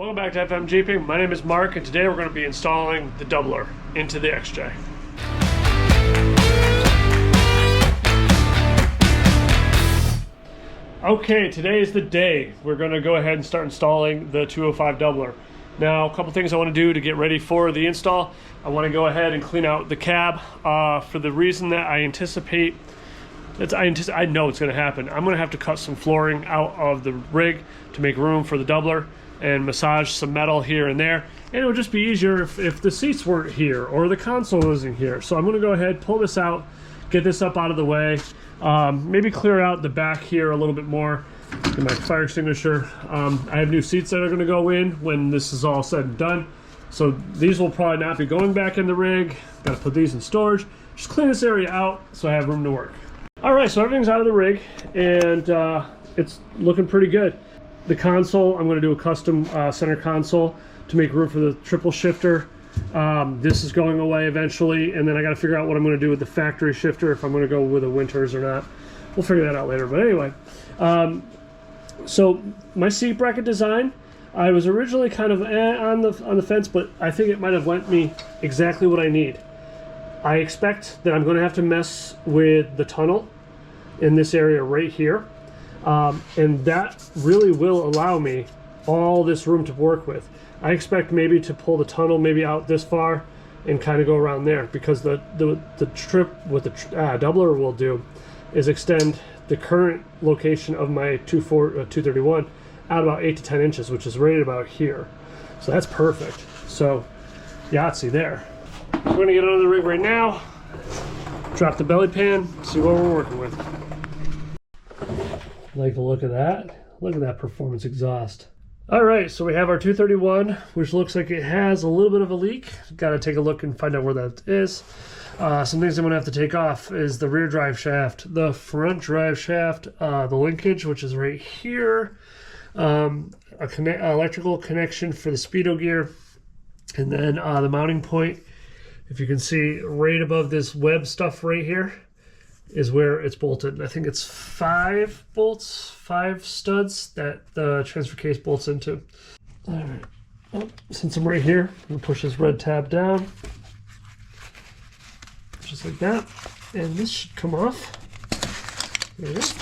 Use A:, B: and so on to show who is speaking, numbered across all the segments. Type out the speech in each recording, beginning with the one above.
A: Welcome back to FMGP. My name is Mark, and today we're going to be installing the doubler into the XJ. Okay, today is the day. We're going to go ahead and start installing the 205 doubler. Now, a couple things I want to do to get ready for the install. I want to go ahead and clean out the cab for the reason that I anticipate, I know it's going to happen. I'm going to have to cut some flooring out of the rig to make room for the doubler and massage some metal here and there. And it would just be easier if the seats weren't here or the console wasn't here. So I'm going to go ahead, pull this out, get this up out of the way, maybe clear out the back here a little bit more. Get my fire extinguisher. I have new seats that are going to go in when this is all said and done. So these will probably not be going back in the rig. Got to put these in storage. Just clean this area out so I have room to work. All right, so everything's out of the rig and it's looking pretty good. The console, I'm going to do a custom center console to make room for the triple shifter. This is going away eventually, and then I got to figure out what I'm going to do with the factory shifter, if I'm going to go with a Winters or not. We'll figure that out later. But anyway, so my seat bracket design, I was originally kind of on the fence, but I think it might have lent me exactly what I need. I expect that I'm going to have to mess with the tunnel in this area right here. And that really will allow me all this room to work with. I expect maybe to pull the tunnel maybe out this far and kind of go around there, because the trip with the doubler will do is extend the current location of my 231 out about 8 to 10 inches, which is right about here. So that's perfect. So Yahtzee there. We're going to get under the rig right now, drop the belly pan, see what we're working with. Like the look of that. Look at that performance exhaust. All right, so we have our 231, which looks like it has a little bit of a leak. Got to take a look and find out where that is. Some things I'm going to have to take off is the rear drive shaft, the front drive shaft, the linkage, which is right here, electrical connection for the speedo gear, and then the mounting point. If you can see right above this web stuff right here is where it's bolted. I think it's 5 bolts, 5 studs that the transfer case bolts into. All right, well, since I'm right here, I'm gonna push this red tab down, just like that, and this should come off. There it is.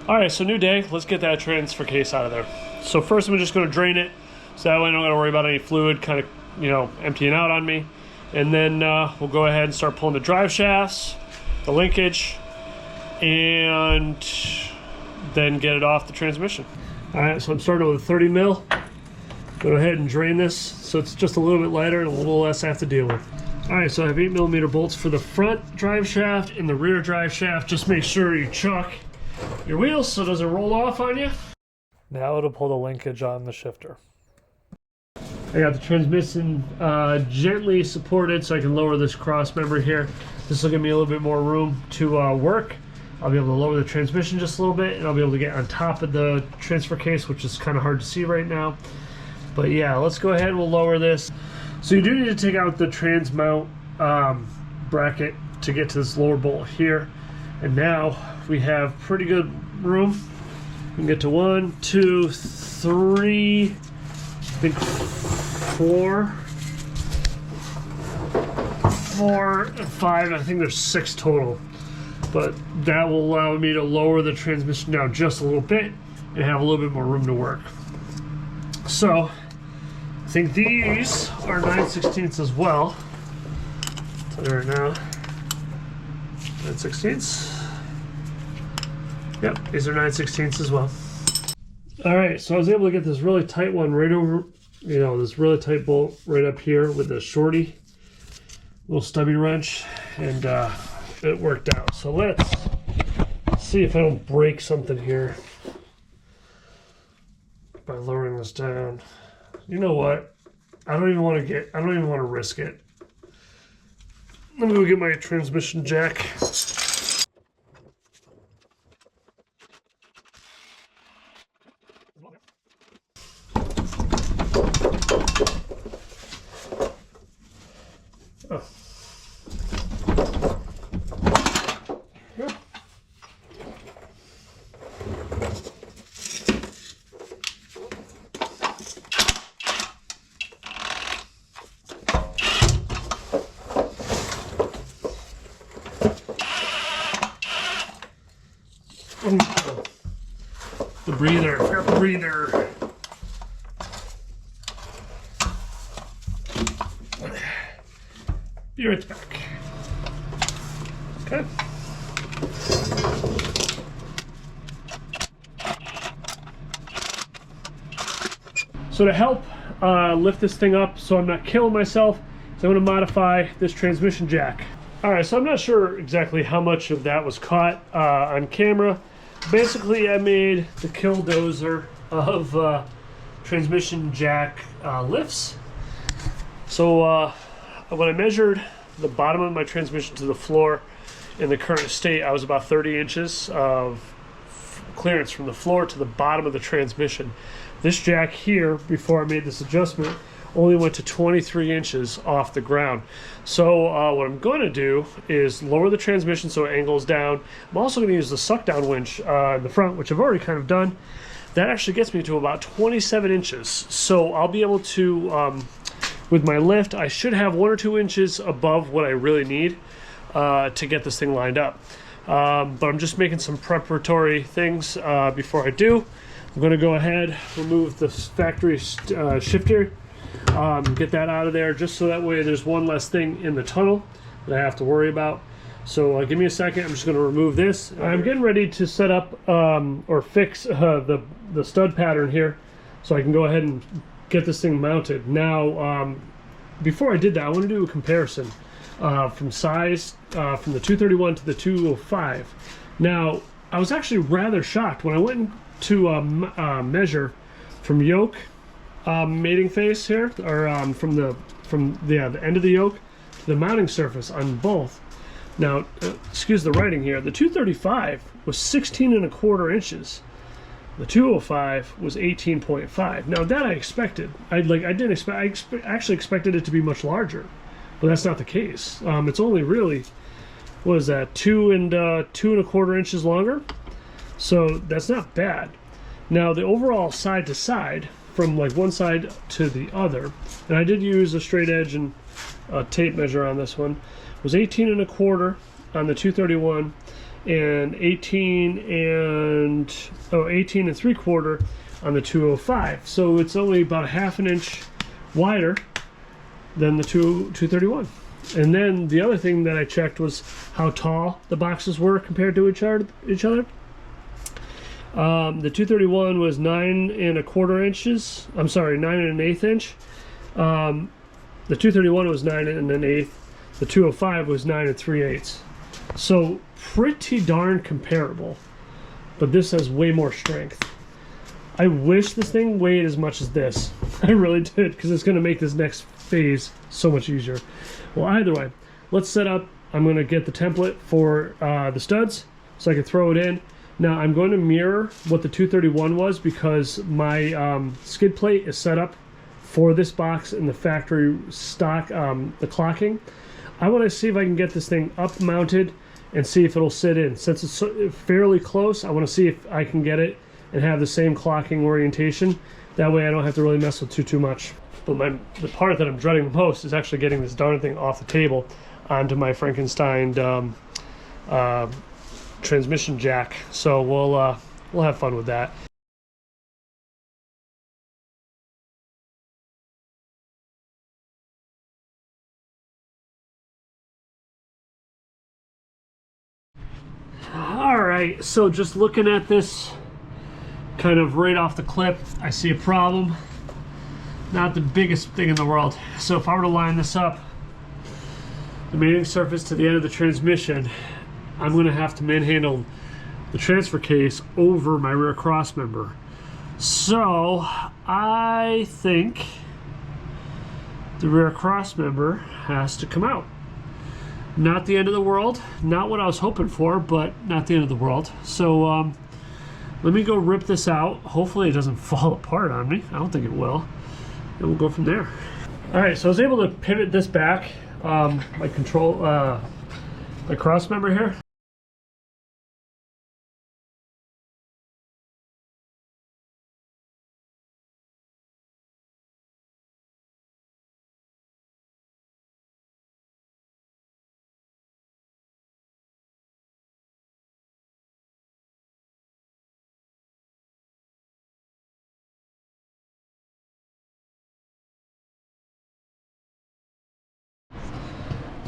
A: All right, so new day. Let's get that transfer case out of there. So first, I'm just gonna drain it, so that way I don't gotta worry about any fluid kind of, emptying out on me. And then we'll go ahead and start pulling the drive shafts, the linkage, and then get it off the transmission. All right, so I'm starting with a 30 mil. Go ahead and drain this so it's just a little bit lighter and a little less I have to deal with. All right, so I have 8mm bolts for the front drive shaft and the rear drive shaft. Just make sure you chuck your wheels so it doesn't roll off on you. Now it'll pull the linkage on the shifter. I got the transmission gently supported so I can lower this cross member here. This will give me a little bit more room to work. I'll be able to lower the transmission just a little bit, and I'll be able to get on top of the transfer case, which is kind of hard to see right now. But yeah, let's go ahead and we'll lower this. So you do need to take out the trans mount bracket to get to this lower bolt here. And now we have pretty good room. We can get to 1, 2, 3, I think 4, 5. I think there's 6 total, but that will allow me to lower the transmission down just a little bit and have a little bit more room to work. So I think these are 9/16 as well. I'll tell you right now, 9/16. Yep, these are 9/16 as well. All right, so I was able to get this really tight one right over, this really tight bolt right up here with the shorty, little stubby wrench, and it worked out. So let's see if I don't break something here by lowering this down. You know what? I don't even want to risk it. Let me go get my transmission jack. Oh. The breather, grab the breather. Be right back. Okay. So to help lift this thing up so I'm not killing myself, so I'm going to modify this transmission jack. Alright, so I'm not sure exactly how much of that was caught on camera. Basically, I made the killdozer of transmission jack lifts. So when I measured the bottom of my transmission to the floor in the current state, I was about 30 inches of clearance from the floor to the bottom of the transmission. This jack here, before I made this adjustment, only went to 23 inches off the ground. So what I'm going to do is lower the transmission so it angles down. I'm also going to use the suck down winch in the front, which I've already kind of done. That actually gets me to about 27 inches. So I'll be able to, with my lift, I should have 1 or 2 inches above what I really need to get this thing lined up. But I'm just making some preparatory things before I do. I'm going to go ahead, remove the factory shifter, get that out of there, just so that way there's one less thing in the tunnel that I have to worry about. So give me a second, I'm just going to remove this. I'm getting ready to set up or fix the stud pattern here so I can go ahead and get this thing mounted. Now, before I did that, I want to do a comparison from size from the 231 to the 205. Now, I was actually rather shocked when I went to measure from yoke mating face here, or from the end of the yoke to the mounting surface on both. Now, excuse the writing here. The 235 was 16¼ inches. The 205 was 18.5. Now that I expected. I actually expected it to be much larger, but that's not the case. It's only really, what is that, 2¼ inches longer. So that's not bad. Now the overall side to side, from like one side to the other, and I did use a straight edge and a tape measure on this one, was 18¼ on the 231 and 18¾ on the 205. So it's only about a ½ inch wider than the 231. And then the other thing that I checked was how tall the boxes were compared to each other. The 231 was 9¼ inches. I'm sorry, 9⅛ inch. The 231 was 9⅛. The 205 was 9⅔. So pretty darn comparable, but this has way more strength. I wish this thing weighed as much as this. I really did, because it's going to make this next phase so much easier. Well, either way, let's set up. I'm going to get the template for the studs so I can throw it in. Now I'm going to mirror what the 231 was, because my skid plate is set up for this box in the factory stock, the clocking. I want to see if I can get this thing up mounted and see if it'll sit in. Since it's fairly close, I want to see if I can get it and have the same clocking orientation. That way I don't have to really mess with too much. But the part that I'm dreading the most is actually getting this darn thing off the table onto my Frankenstein transmission jack. So we'll have fun with that. All right, so just looking at this kind of right off the clip, I see a problem. Not the biggest thing in the world. So if I were to line this up, the mating surface to the end of the transmission, I'm going to have to manhandle the transfer case over my rear cross member. So I think the rear cross member has to come out. Not the end of the world, not what I was hoping for, but not the end of the world. So let me go rip this out. Hopefully it doesn't fall apart on me. I don't think it will. And we'll go from there. All right, so I was able to pivot this back, my cross member here.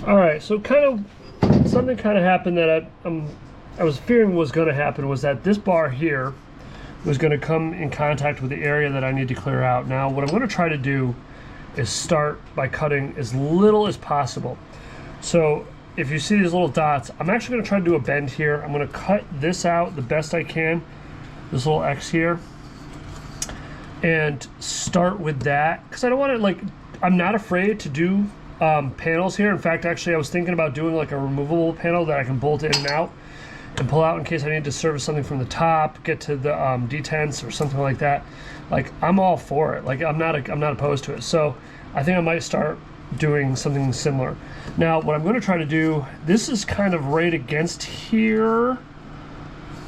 A: All right, so something kind of happened that I was fearing was going to happen, was that this bar here was going to come in contact with the area that I need to clear out. Now, what I'm going to try to do is start by cutting as little as possible. So if you see these little dots, I'm actually going to try to do a bend here. I'm going to cut this out the best I can, this little X here, and start with that, because I don't want to, like, I'm not afraid to do panels here. In fact, actually, I was thinking about doing like a removable panel that I can bolt in and out and pull out in case I need to service something from the top, get to the detents or something like that. Like, I'm all for it. Like, I'm not opposed to it. So I think I might start doing something similar. Now, what I'm going to try to do, this is kind of right against here,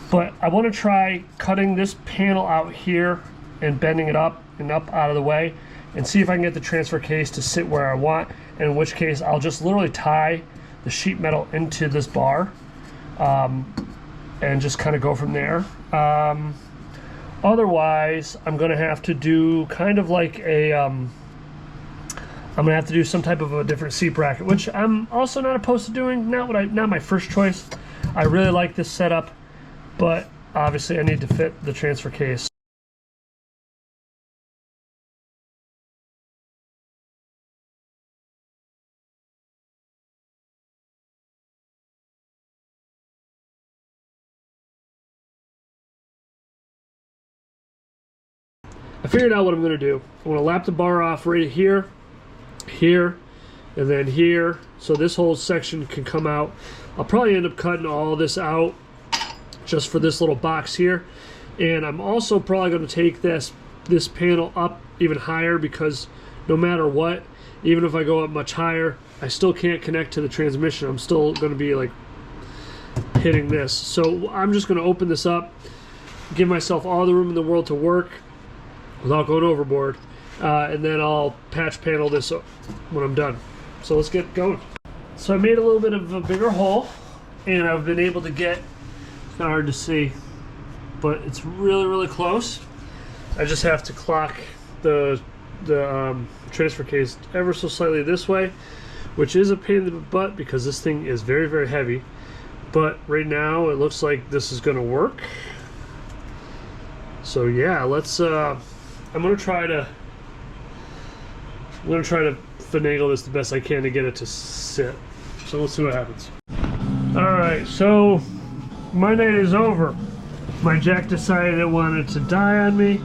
A: but I want to try cutting this panel out here and bending it up and up out of the way, and see if I can get the transfer case to sit where I want, and in which case I'll just literally tie the sheet metal into this bar and just kind of go from there. Otherwise, I'm going to have to do kind of like a, I'm going to have to do some type of a different seat bracket, which I'm also not opposed to doing. Not my first choice. I really like this setup, but obviously I need to fit the transfer case. I figured out what I'm going to do. I'm going to lap the bar off right here, here, and then here, so this whole section can come out. I'll probably end up cutting all this out just for this little box here. And I'm also probably going to take this panel up even higher, because no matter what, even if I go up much higher, I still can't connect to the transmission. I'm still going to be like hitting this. So I'm just going to open this up, give myself all the room in the world to work without going overboard, and then I'll patch panel this when I'm done. So let's get going. So I made a little bit of a bigger hole, and I've been able to get, it's kind of hard to see, but it's really, really close. I just have to clock the transfer case ever so slightly this way, which is a pain in the butt because this thing is very, very heavy. But right now it looks like this is going to work. So yeah, let's. I'm gonna try to finagle this the best I can to get it to sit. So let's see what happens. All right, so my night is over. My jack decided it wanted to die on me.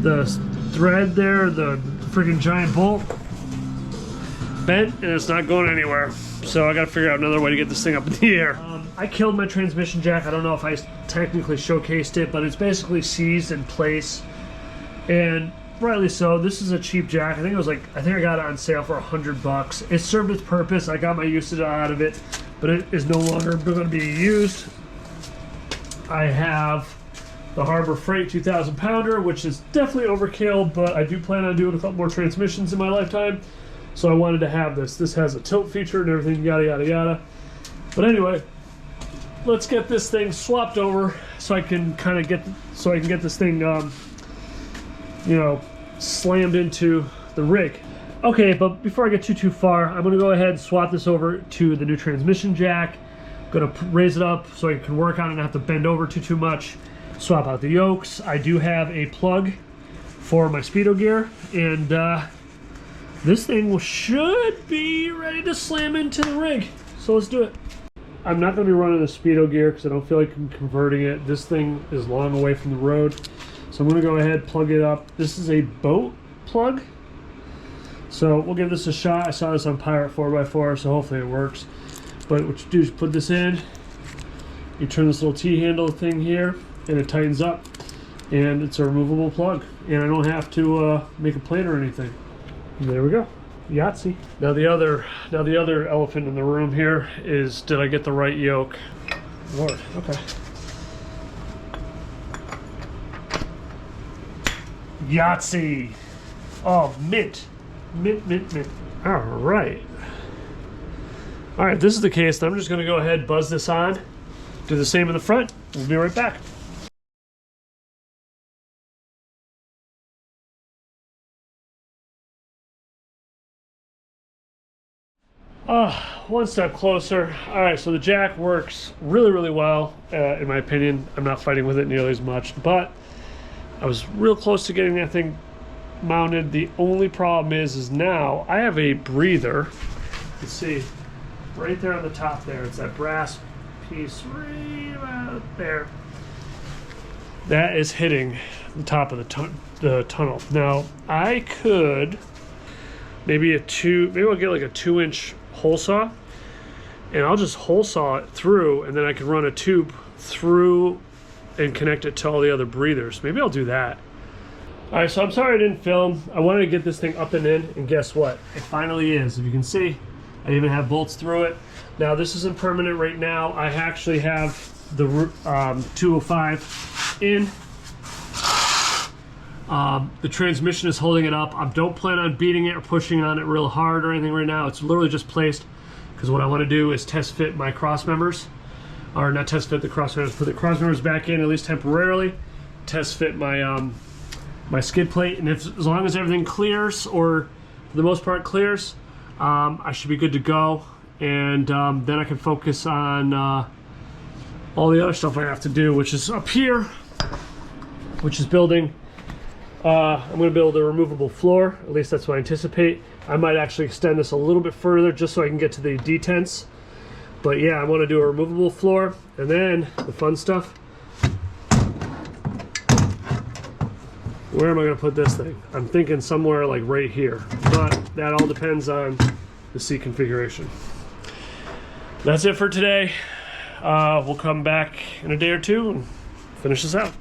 A: The thread there, the freaking giant bolt, bent, and it's not going anywhere. So I gotta figure out another way to get this thing up in the air. I killed my transmission jack. I don't know if I technically showcased it, but it's basically seized in place. And rightly so. This is a cheap jack. I think I got it on sale for $100. It served its purpose. I got my usage out of it, but it is no longer going to be used. I have the Harbor Freight 2,000 pounder, which is definitely overkill, but I do plan on doing a couple more transmissions in my lifetime, so I wanted to have this. This has a tilt feature and everything, yada yada yada. But anyway, let's get this thing swapped over so I can get this thing you know, slammed into the rig. Okay, but before I get too far, I'm going to go ahead and swap this over to the new transmission jack. I'm going to raise it up so I can work on it and not have to bend over too much. Swap out the yokes. I do have a plug for my speedo gear, and this thing should be ready to slam into the rig. So let's do it. I'm not going to be running the speedo gear because I don't feel like I'm converting it. This thing is long away from the road. So I'm going to go ahead, plug it up. This is a boat plug. So we'll give this a shot. I saw this on Pirate 4x4, so hopefully it works. But what you do is put this in. You turn this little T-handle thing here, and it tightens up. And it's a removable plug. And I don't have to make a plate or anything. And there we go. Yahtzee. Now the other elephant in the room here is, did I get the right yoke? Lord, okay. Yahtzee! Oh, mint. Mint. Alright. Alright, this is the case. I'm just going to go ahead, buzz this on, do the same in the front. We'll be right back. One step closer. All right, so the jack works really, really well, in my opinion. I'm not fighting with it nearly as much, but I was real close to getting that thing mounted. The only problem is now I have a breather. You can see right there on the top there, it's that brass piece right about there. That is hitting the top of the tunnel. Now, I could maybe I'll get like a 2-inch hole saw, and I'll just hole saw it through, and then I can run a tube through and connect it to all the other breathers. Maybe I'll do that. All right, so I'm sorry I didn't film. I wanted to get this thing up and in, and guess what? It finally is. If you can see, I even have bolts through it. Now, this isn't permanent right now. I actually have the 205 in. The transmission is holding it up. I don't plan on beating it or pushing on it real hard or anything right now. It's literally just placed because what I want to do is test fit my cross members. Or not test fit the cross members, put the cross members back in at least temporarily. Test fit my my skid plate, and as long as everything clears, or for the most part clears, I should be good to go. And then I can focus on all the other stuff I have to do, which is up here, which is building. I'm going to build a removable floor, at least that's what I anticipate. I might actually extend this a little bit further just so I can get to the detents. But yeah, I want to do a removable floor, and then the fun stuff. Where am I going to put this thing? I'm thinking somewhere like right here, but that all depends on the seat configuration. That's it for today. We'll come back in a day or two and finish this out.